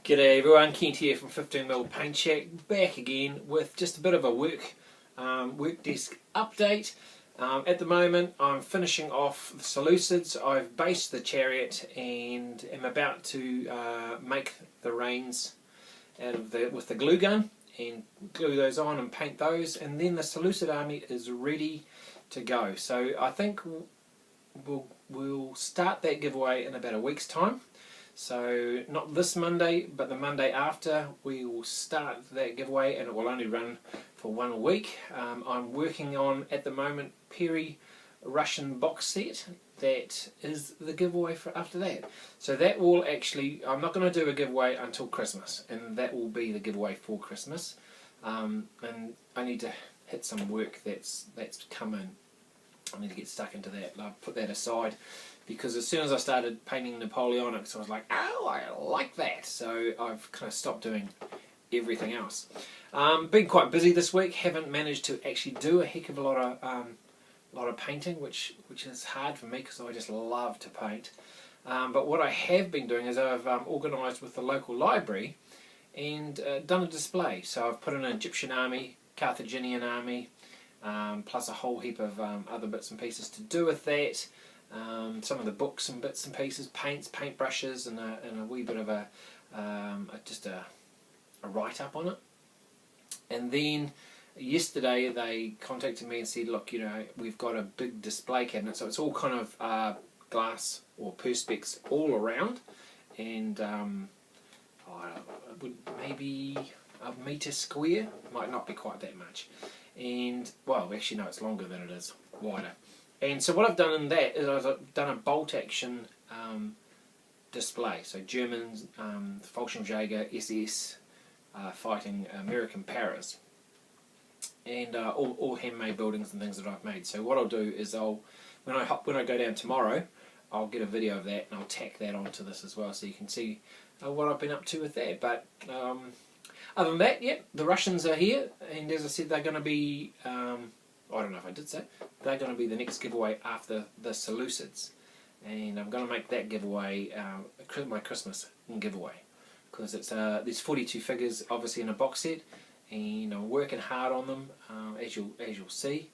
G'day everyone, Kent here from 15mm Paint Shack, back again with just a bit of a work desk update. At the moment I'm finishing off the Seleucids. I've based the chariot and am about to make the reins out of with the glue gun and glue those on and paint those, and then the Seleucid army is ready to go. So I think we'll start that giveaway in about a week's time. So not this Monday, but the Monday after we will start that giveaway, and it will only run for 1 week. I'm working on, at the moment, Perry Russian box set. That is the giveaway for after that. So that will actually, I'm not going to do a giveaway until Christmas, and that will be the giveaway for Christmas. And I need to hit some work that's come in. I need to get stuck into that. I'll put that aside, because as soon as I started painting Napoleonics, I was like, oh, I like that. So I've kind of stopped doing everything else. Been quite busy this week. Haven't managed to actually do a heck of a lot of painting, which is hard for me because I just love to paint. But what I have been doing is I've organised with the local library and done a display. So I've put in an Egyptian army, Carthaginian army, plus a whole heap of other bits and pieces to do with that. Some of the books and bits and pieces, paints, paintbrushes, and a wee bit of just a write-up on it. And then yesterday they contacted me and said, look, you know, we've got a big display cabinet, so it's all kind of glass or perspex all around, and maybe a metre square, might not be quite that much, and well, actually no, it's longer than it is wider. And so what I've done in that is I've done a bolt action display. So Germans, Fallschirmjäger, SS, fighting American paras, and all handmade buildings and things that I've made. So what I'll do is when I go down tomorrow, I'll get a video of that and I'll tack that onto this as well, so you can see what I've been up to with that. But other than that, yeah, the Russians are here, and as I said, they're going to be. I don't know if I did say, they're going to be the next giveaway after the Seleucids, and I'm going to make that giveaway my Christmas giveaway, because it's there's 42 figures obviously in a box set, and I'm working hard on them, as you'll see,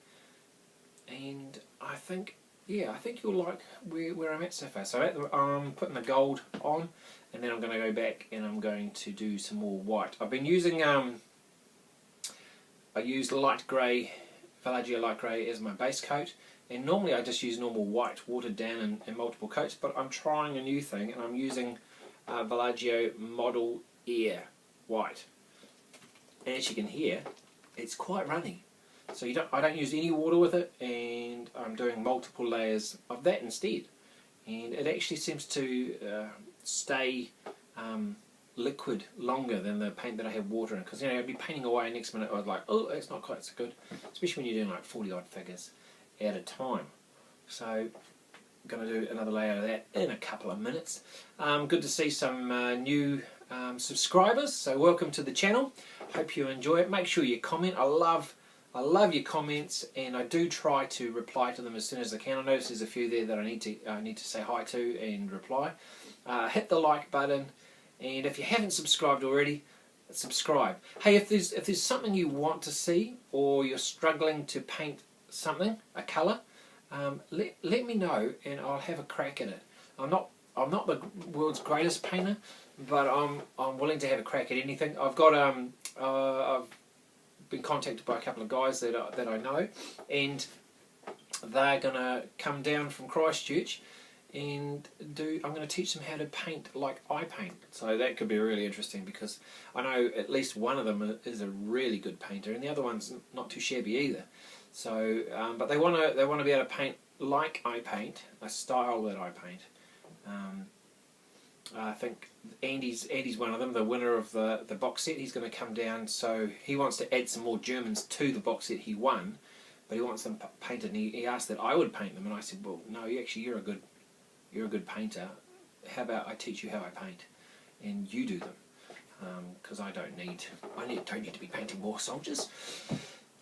and I think you'll like where I'm at so far. So I'm putting the gold on, and then I'm going to go back and I'm going to do some more white. I've been using I used light grey, Vallejo light grey as my base coat, and normally I just use normal white watered down in multiple coats, but I'm trying a new thing and I'm using Vallejo Model Air white, and as you can hear, it's quite runny, so I don't use any water with it, and I'm doing multiple layers of that instead, and it actually seems to stay liquid longer than the paint that I have water in, because I'd be painting away and next minute I was like, oh, it's not quite so good, especially when you're doing like 40 odd figures at a time. So I'm going to do another layer of that in a couple of minutes. Good to see some new subscribers, so welcome to the channel. Hope you enjoy it. Make sure you comment. I love your comments, and I do try to reply to them as soon as I can. I notice there's a few there that I need to say hi to and reply. Hit the like button. And if you haven't subscribed already, subscribe. Hey, if there's something you want to see, or you're struggling to paint something, a colour, let me know and I'll have a crack at it. I'm not the world's greatest painter, but I'm willing to have a crack at anything. I've been contacted by a couple of guys that I know, and they're gonna come down from Christchurch and I'm going to teach them how to paint like I paint. So that could be really interesting, because I know at least one of them is a really good painter, and the other one's not too shabby either. So, but they want to be able to paint like I paint, a style that I paint. I think Andy's one of them, the winner of the box set. He's going to come down, so he wants to add some more Germans to the box set he won, but he wants them painted, and he asked that I would paint them, and I said, well, no, you're a good painter. How about I teach you how I paint, and you do them, because I don't need to be painting more soldiers.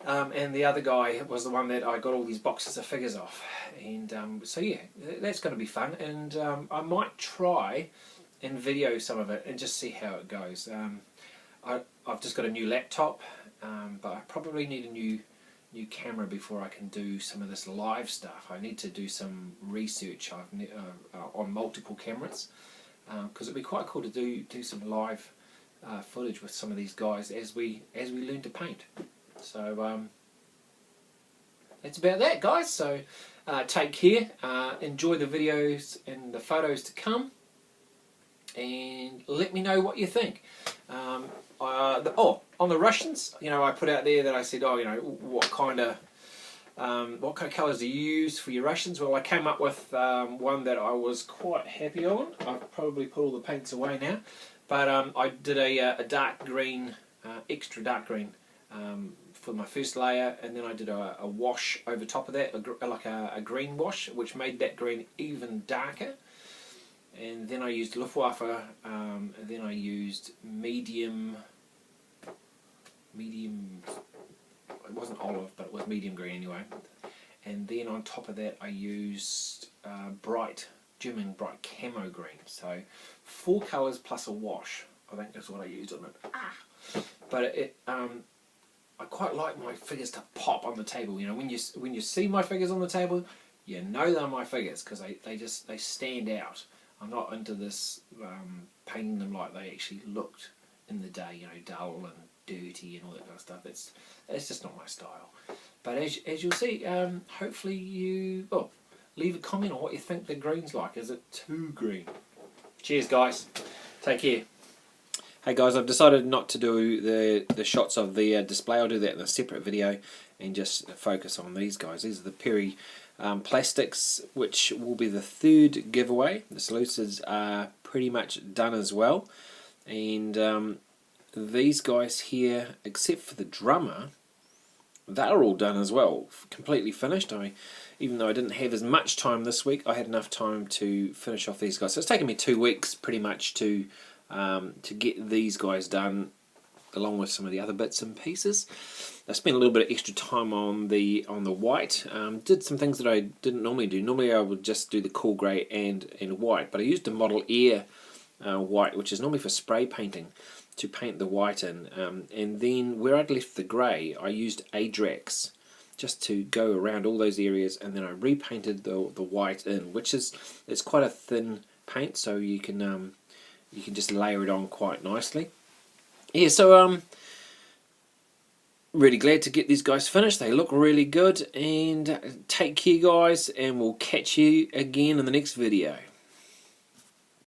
And the other guy was the one that I got all these boxes of figures off, and so yeah, that's going to be fun. And I might try and video some of it and just see how it goes. I've just got a new laptop, but I probably need a new camera before I can do some of this live stuff. I need to do some research on multiple cameras, because it'd be quite cool to do some live footage with some of these guys as we learn to paint. So that's about that, guys. So take care, enjoy the videos and the photos to come, and let me know what you think. On the Russians, I put out there that I said, what kind of colours do you use for your Russians? Well, I came up with one that I was quite happy on. I've probably put all the paints away now, but I did a dark green, extra dark green, for my first layer, and then I did a wash over top of that, like a green wash, which made that green even darker. And then I used Luftwaffe, and then I used medium, it wasn't olive, but it was medium green anyway. And then on top of that I used German bright camo green. So 4 colours plus a wash, I think that's what I used on it. But I quite like my figures to pop on the table. When you see my figures on the table, you know they're my figures, because they stand out. I'm not into this painting them like they actually looked in the day, dull and dirty and all that kind of stuff. It's just not my style. But as you'll see, hopefully you leave a comment on what you think the green's like. Is it too green? Cheers, guys. Take care. Hey guys, I've decided not to do the shots of the display. I'll do that in a separate video and just focus on these guys. These are the Perry plastics, which will be the 3rd giveaway. The solutions are pretty much done as well, and these guys here, except for the drummer, they're all done as well, completely finished. Even though I didn't have as much time this week, I had enough time to finish off these guys. So it's taken me 2 weeks pretty much to get these guys done, along with some of the other bits and pieces. I spent a little bit of extra time on the white. Did some things that I didn't normally do. Normally I would just do the cool grey and white, but I used a Model Air white, which is normally for spray painting, to paint the white in. And then where I'd left the grey, I used Adrax just to go around all those areas, and then I repainted the white in, it's quite a thin paint, so you can just layer it on quite nicely. Yeah, so really glad to get these guys finished. They look really good, and take care, guys, and we'll catch you again in the next video.